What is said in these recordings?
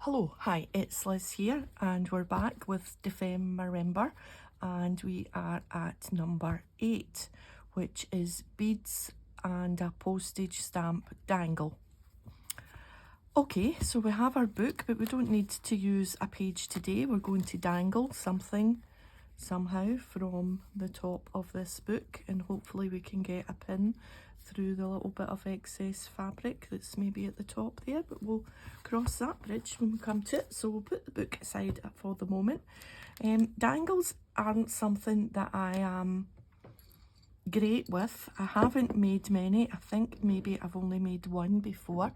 Hello, hi, it's Liz here and we're back with Dephemerember and we are at number 8, which is beads and a postage stamp dangle. Okay, so we have our book, but we don't need to use a page today. We're going to dangle something somehow from the top of this book, and hopefully we can get a pin through the little bit of excess fabric that's maybe at the top there, but we'll cross that bridge when we come to it. So we'll put the book aside for the moment. Dangles aren't something that I am great with. I haven't made many. I think maybe I've only made one before.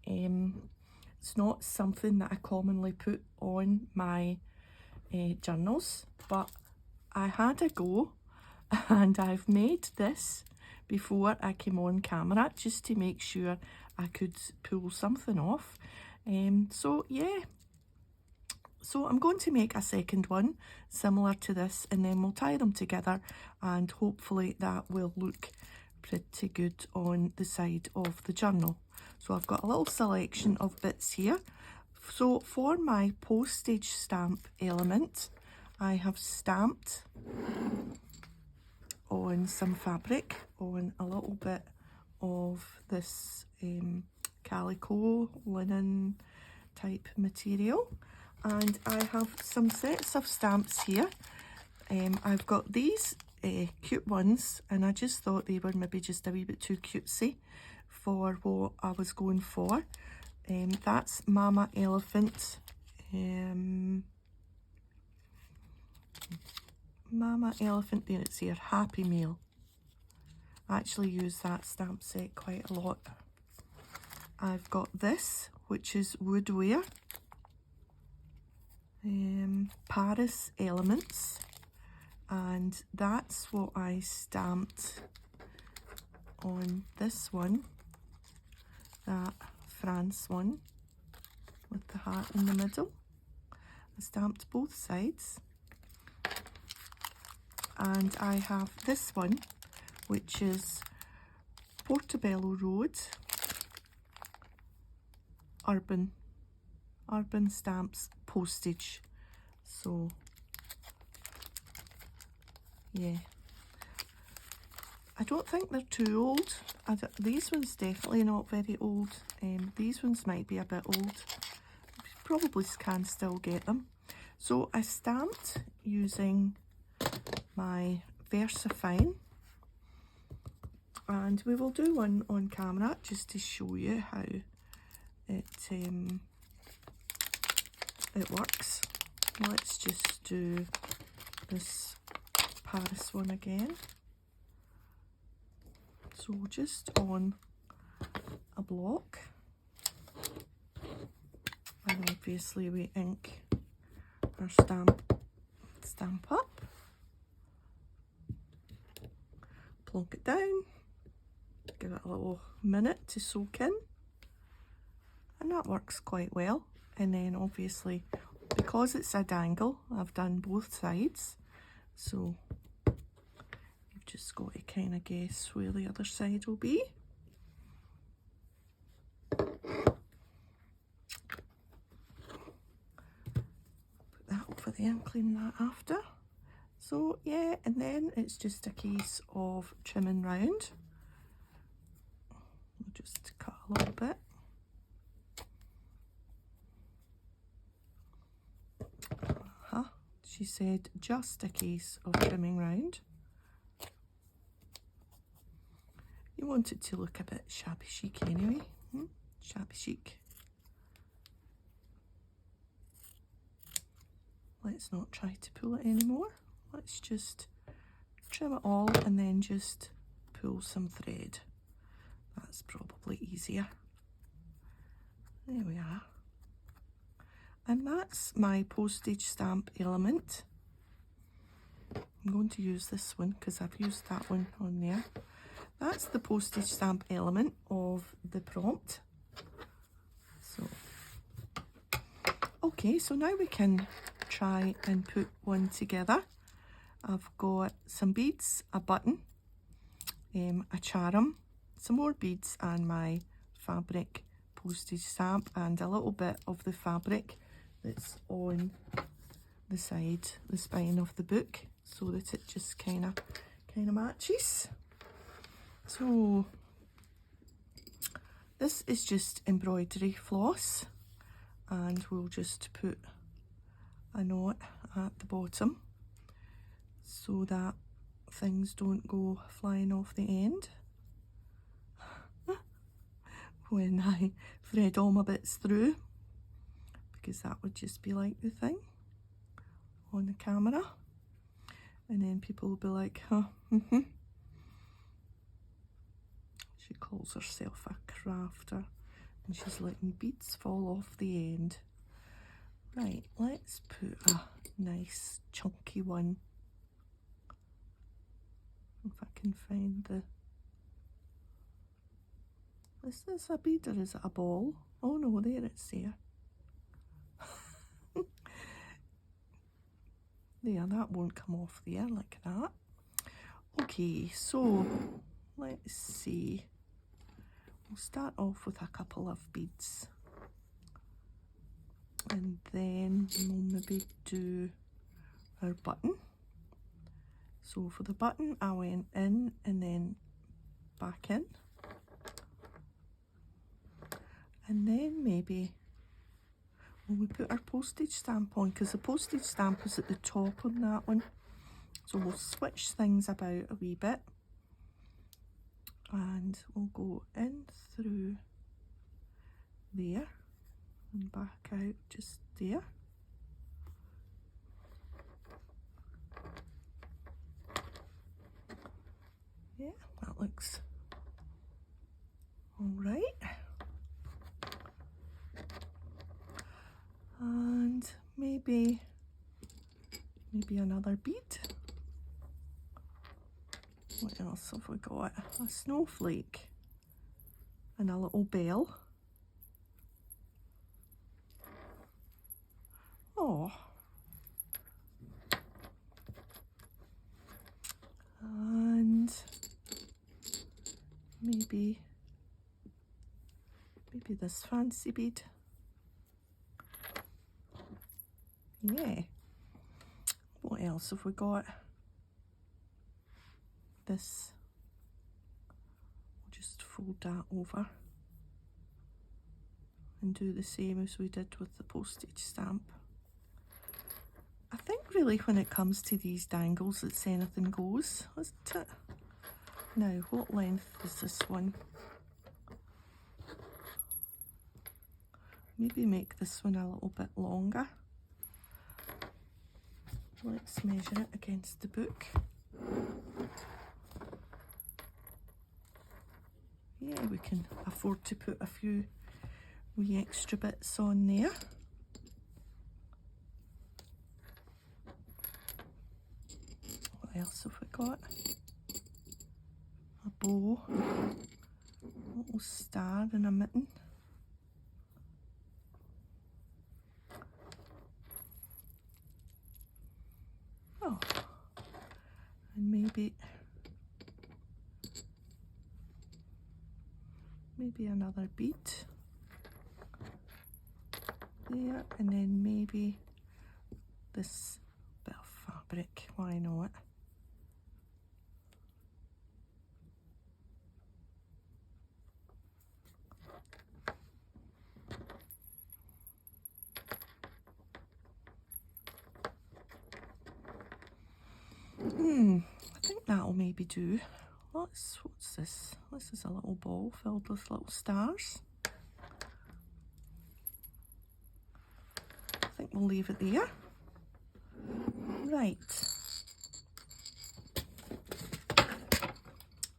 It's not something that I commonly put on my journals, but I had a go and I've made this before I came on camera just to make sure I could pull something off. So yeah, so I'm going to make a second one similar to this, and then we'll tie them together and hopefully that will look pretty good on the side of the journal. So I've got a little selection of bits here. So for my postage stamp element, I have stamped on some fabric on a little bit of this calico linen type material, and I have some sets of stamps here. I've got these cute ones, and I just thought they were maybe just a wee bit too cutesy for what I was going for. That's Mama Elephant. Mama Elephant, there it's here, Happy Meal. I actually use that stamp set quite a lot. I've got this, which is Woodware. Paris Elements. And that's what I stamped on this one. That France one with the heart in the middle. I stamped both sides. And I have this one, which is Portobello Road Urban Stamps Postage. So yeah, I don't think they're too old. These ones definitely not very old. These ones might be a bit old. You probably can still get them. So I stamped using my VersaFine, and we will do one on camera just to show you how it works. Let's just do this Paris one again. So just on a block, and obviously we ink our stamp up. Plonk it down, give it a little minute to soak in, and that works quite well. And then obviously, because it's a dangle, I've done both sides, so you've just got to kind of guess where the other side will be. Put that over there and clean that after. So yeah, and then it's just a case of trimming round. We'll just cut a little bit. She said just a case of trimming round. You want it to look a bit shabby chic anyway. Shabby chic. Let's not try to pull it anymore. Let's just trim it all and then just pull some thread. That's probably easier. There we are. And that's my postage stamp element. I'm going to use this one because I've used that one on there. That's the postage stamp element of the prompt. So, okay, so now we can try and put one together. I've got some beads, a button, a charm, some more beads, and my fabric postage stamp and a little bit of the fabric that's on the side, the spine of the book, so that it just kind of matches. So this is just embroidery floss, and we'll just put a knot at the bottom so that things don't go flying off the end when I thread all my bits through, because that would just be like the thing on the camera, and then people will be like, huh, She calls herself a crafter, and she's letting beads fall off the end. Right, let's put a nice chunky one. If I can find the... Is this a bead or is it a ball? Oh no, there it's there. There, that won't come off there like that. Okay, so let's see. We'll start off with a couple of beads, and then we'll maybe do our button. So for the button, I went in and then back in, and then maybe we put our postage stamp on, because the postage stamp is at the top on that one. So we'll switch things about a wee bit, and we'll go in through there and back out just there. Yeah, that looks all right. And maybe another bead. What else have we got? A snowflake and a little bell. Oh. And maybe this fancy bead. Yeah. What else have we got? This. We'll just fold that over and do the same as we did with the postage stamp. I think really when it comes to these dangles, it's anything goes, isn't it? Now, what length is this one? Maybe make this one a little bit longer. Let's measure it against the book. Yeah, we can afford to put a few wee extra bits on there. What else have we got? A bow, a little star and a mitten. Oh, and maybe another bead there, and then maybe this bit of fabric, why not? I think that'll maybe do. What's this? This is a little ball filled with little stars. I think we'll leave it there. Right.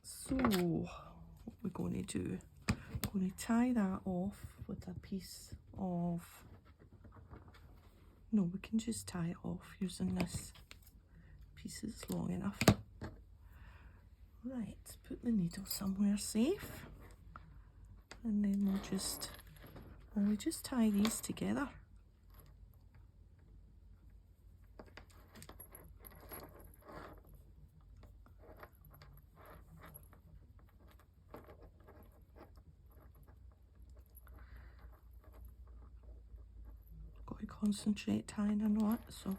So, what we're going to do, I'm going to tie that off with a piece of, no, we can just tie it off using this piece that's long enough. Right, put the needle somewhere safe, and then we'll just tie these together. concentrate tying a knot, so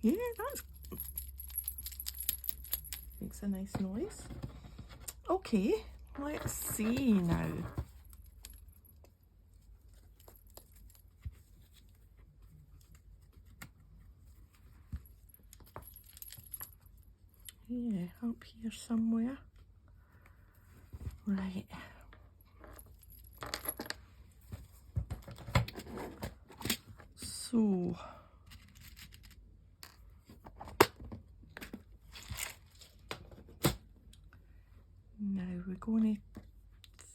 yeah, that's makes a nice noise. Okay, let's see now. Yeah, up here somewhere. Right. So now we're going to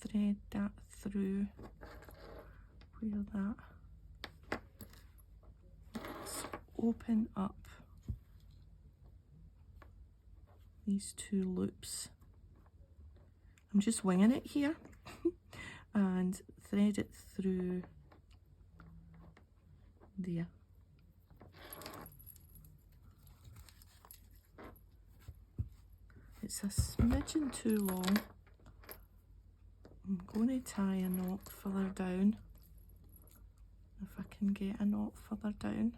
thread that through where that. Let's open up these two loops. I'm just winging it here and thread it through there. It's a smidgen too long. I'm going to tie a knot further down, if I can get a knot further down.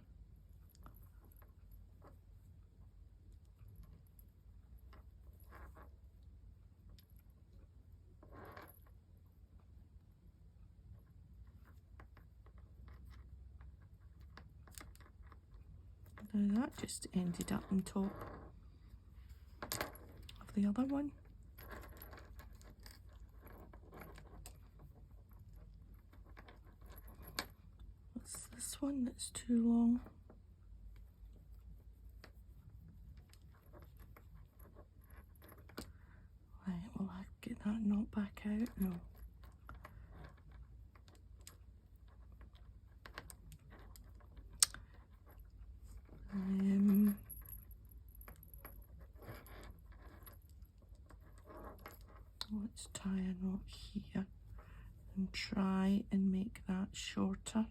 Now that just ended up on top of the other one. What's this one that's too long? Right, will I get that knot back out? No. Let's tie a knot here and try and make that shorter.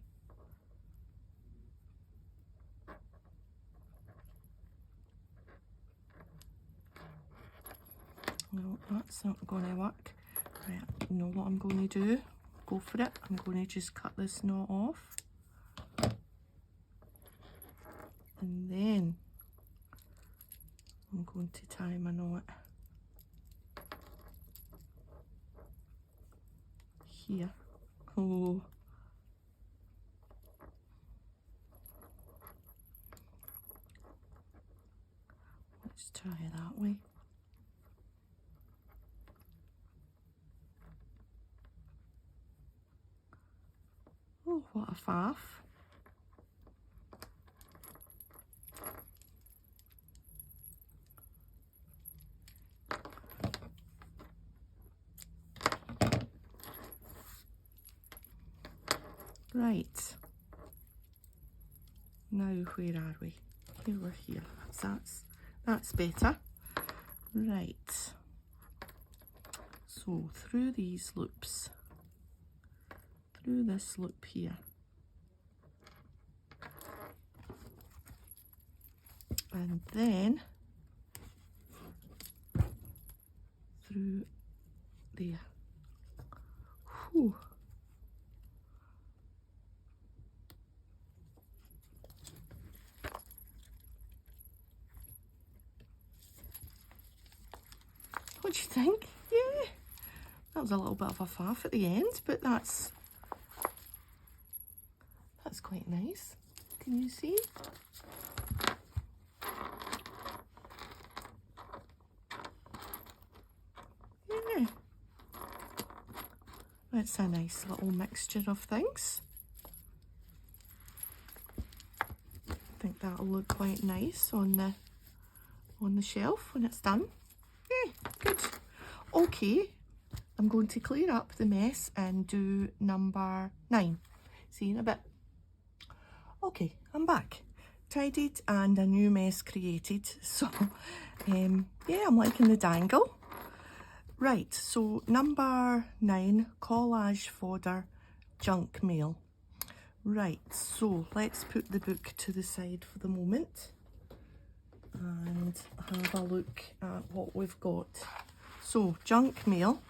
No, that's not going to work. Right, you know what I'm going to do? Go for it. I'm going to just cut this knot off. And then I'm going to tie my knot here. Oh. Let's try it that way. Oh, what a faff. Right. Now where are we? Here we're here. That's better. Right. So through these loops, through this loop here, and then through there. Whew. What do you think? Yeah, that was a little bit of a faff at the end, but that's quite nice. Can you see? Yeah, it's a nice little mixture of things. I think that'll look quite nice on the shelf when it's done. Yeah, good. Okay, I'm going to clear up the mess and do number 9. See you in a bit. Okay, I'm back. Tidied and a new mess created. So, yeah, I'm liking the dangle. Right, so number 9, collage fodder junk mail. Right, so let's put the book to the side for the moment and have a look at what we've got. So, junk mail.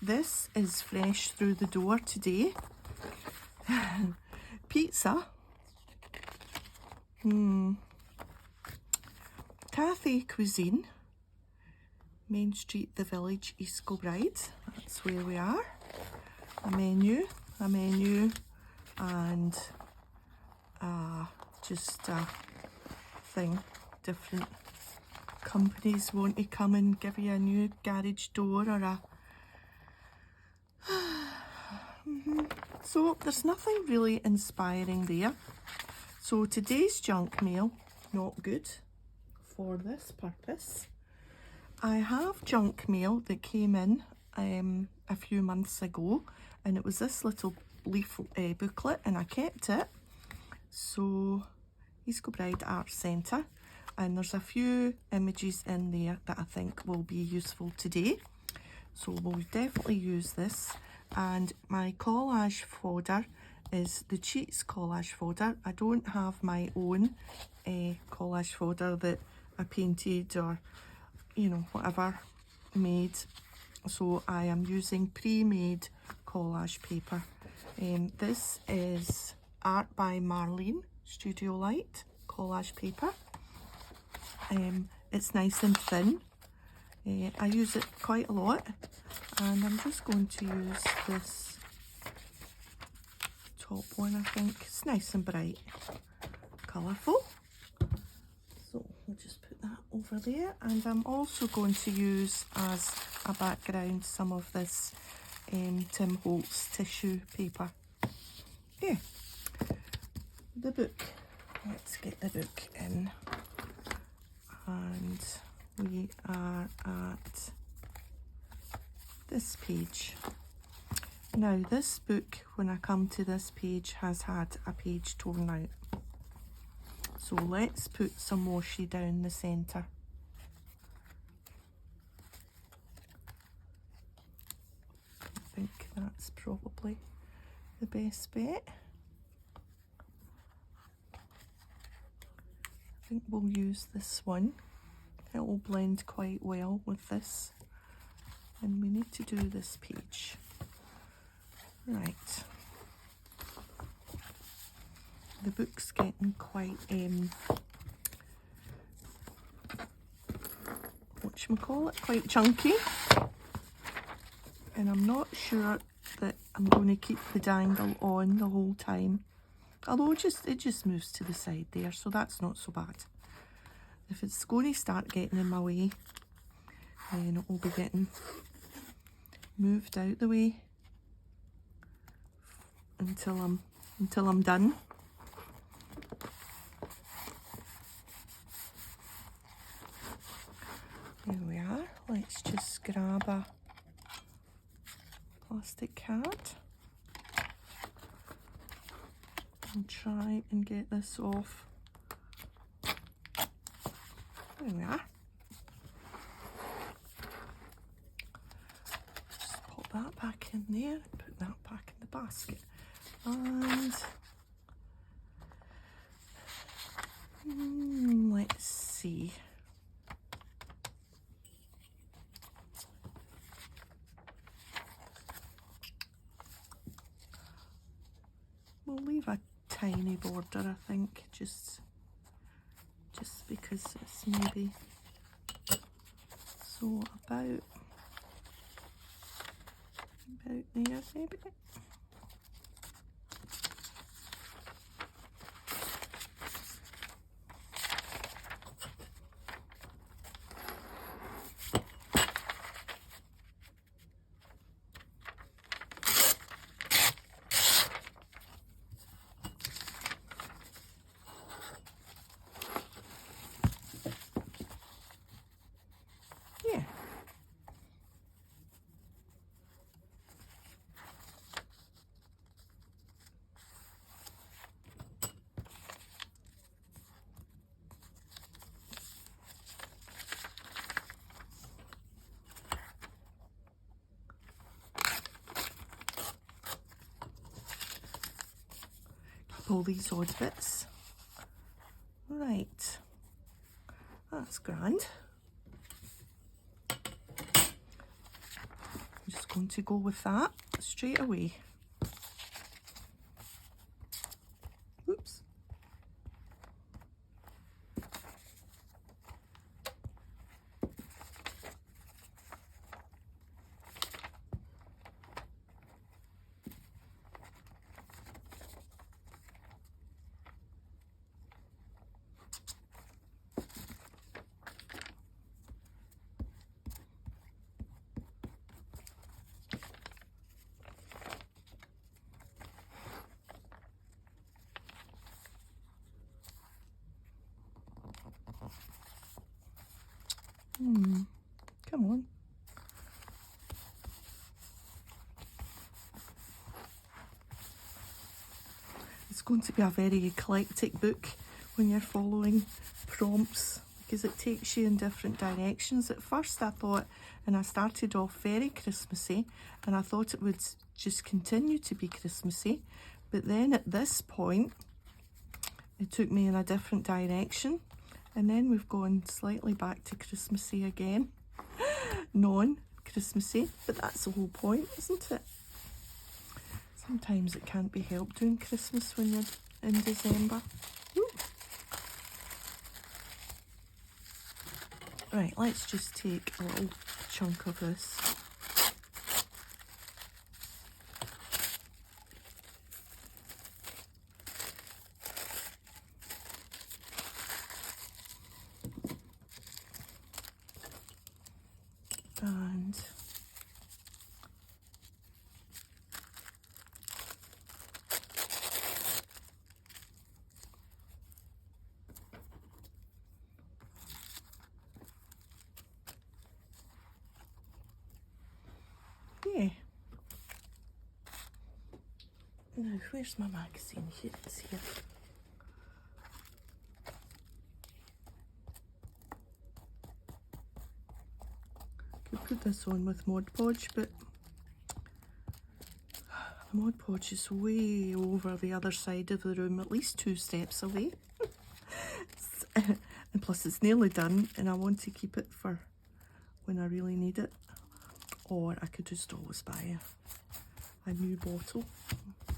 This is fresh through the door today. pizza. Cathay Cuisine, Main Street, The Village, East Kilbride. That's where we are. A menu, and just a thing. Different companies want to come and give you a new garage door or a... So there's nothing really inspiring there. So today's junk mail, not good for this purpose. I have junk mail that came in a few months ago, and it was this little leaf booklet, and I kept it. So East Kilbride Arts Centre, and there's a few images in there that I think will be useful today. So we'll definitely use this. And my collage folder is the Cheats collage folder. I don't have my own collage folder that I painted or, you know, whatever made. So I am using pre-made collage paper. This is Art by Marlene Studio Light collage paper. It's nice and thin. I use it quite a lot, and I'm just going to use this top one. I think it's nice and bright, colourful. So we'll just put that over there, and I'm also going to use as a background some of this Tim Holtz tissue paper. Yeah, the book. Let's get the book in, and we are at this page. Now this book, when I come to this page, has had a page torn out. So let's put some washi down the centre. I think that's probably the best bet. I think we'll use this one. It will blend quite well with this. And we need to do this page. Right. The book's getting quite, whatchamacallit, quite chunky. And I'm not sure that I'm going to keep the dangle on the whole time. Although it just moves to the side there, so that's not so bad. If it's going to start getting in my way, then it will be getting moved out the way until I'm done. There we are. Let's just grab a plastic card and try and get this off. There we are. Just pop that back in there, put that back in the basket. And let's see. We'll leave a tiny border, I think, just because it's maybe so about there maybe. Yeah. Keep all these odd bits. Right. That's grand. I'm just going to go with that straight away. It's going to be a very eclectic book when you're following prompts, because it takes you in different directions. At first I thought, and I started off very Christmassy, and I thought it would just continue to be Christmassy, but then at this point it took me in a different direction, and then we've gone slightly back to Christmassy again. Non-Christmassy, but that's the whole point, isn't it? Sometimes it can't be helped doing Christmas when you're in December. Ooh. Right, let's just take a little chunk of this. And yeah. Now, where's my magazine? Here it is here. Could put this on with Mod Podge, but the Mod Podge is way over the other side of the room, at least 2 steps away. And plus it's nearly done, and I want to keep it for when I really need it. Or I could just always buy a new bottle,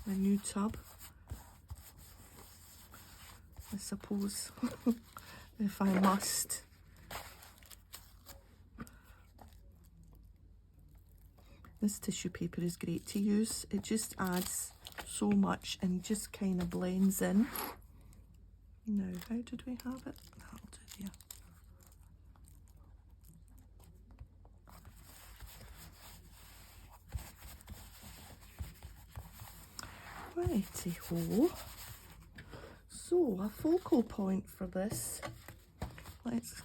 a new tub, I suppose, if I must. This tissue paper is great to use. It just adds so much and just kind of blends in. Now, how did we have it? That'll do there. Righty-ho. So, a focal point for this. Let's...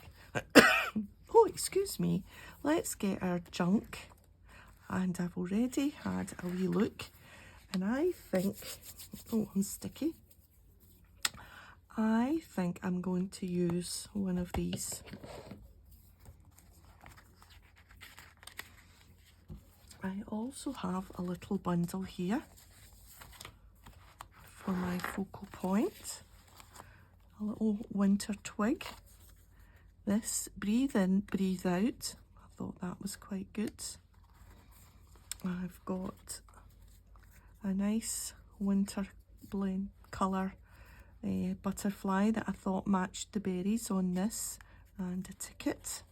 oh, excuse me. Let's get our junk. And I've already had a wee look. And I think... oh, I'm sticky. I think I'm going to use one of these. I also have a little bundle here for my focal point. A little winter twig. This breathe in, breathe out. I thought that was quite good. I've got a nice winter blend colour butterfly that I thought matched the berries on this, and a ticket,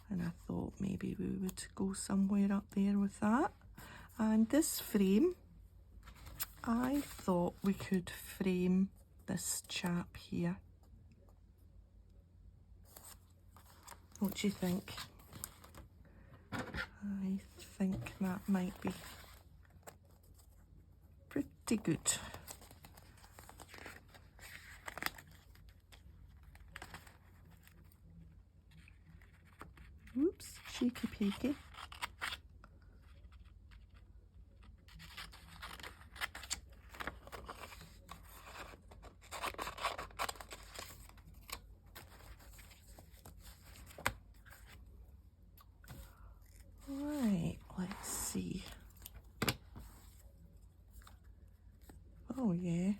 and I thought maybe we would go somewhere up there with that. And this frame, I thought we could frame this chap here. What do you think? I think that might be pretty good. Oops, shaky peaky. Right, let's see. Oh yeah.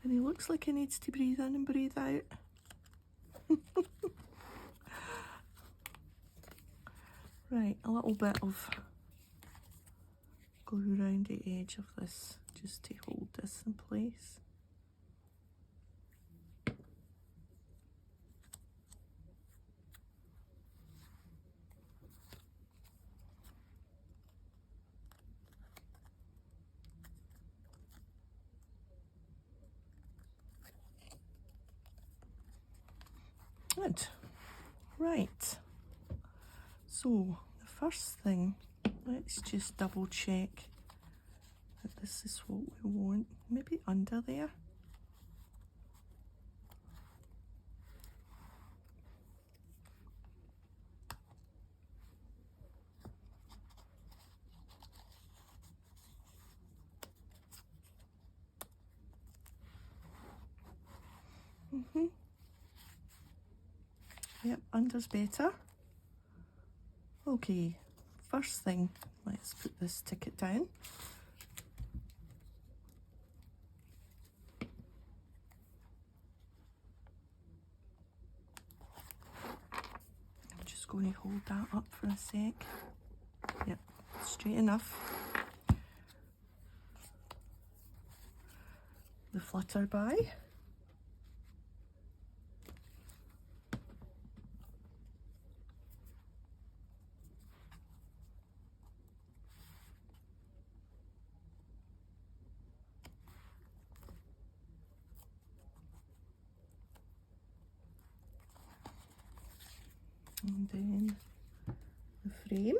And he looks like he needs to breathe in and breathe out. Right, a little bit of glue around the edge of this just to hold this in place. Good. Right. So, the first thing, let's just double check that this is what we want. Maybe under there. Yep, under's better. Okay, first thing, let's put this ticket down. I'm just going to hold that up for a sec. Yep, straight enough. The flutter by. And then the frame.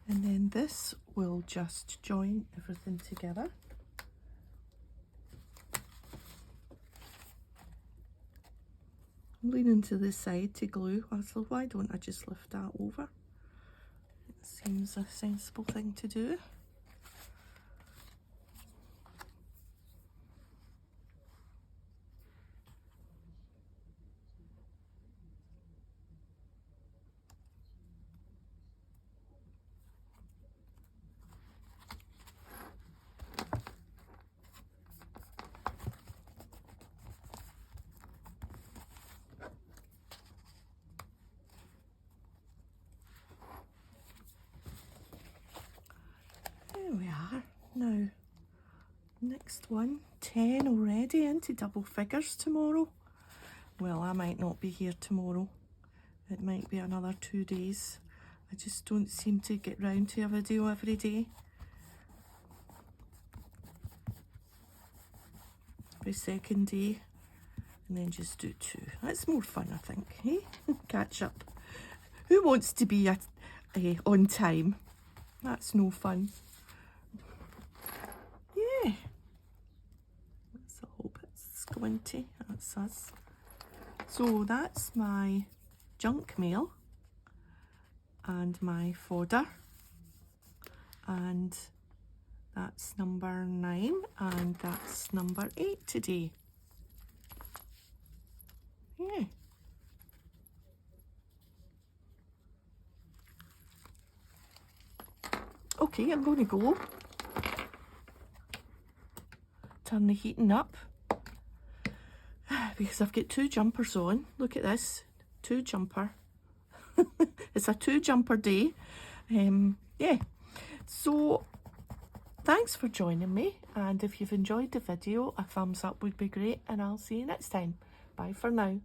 And then this will just join everything together. I'm leaning to the side to glue, so why don't I just lift that over? It seems a sensible thing to do. There we are. Now, next one, 10 already, into double figures tomorrow. Well, I might not be here tomorrow. It might be another 2 days. I just don't seem to get round to a video every day. Every second day, and then just do 2. That's more fun, I think, eh? Catch up. Who wants to be on time? That's no fun. Yeah. That's a whole bit squinty. That's us. So that's my junk mail and my fodder, and that's number 9 and that's number 8 today. Yeah. Okay, I'm going to go. Turn the heating up because I've got 2 jumpers on. Look at this, 2 jumper. It's a 2 jumper day. Yeah. So thanks for joining me, and if you've enjoyed the video, a thumbs up would be great, and I'll see you next time. Bye for now.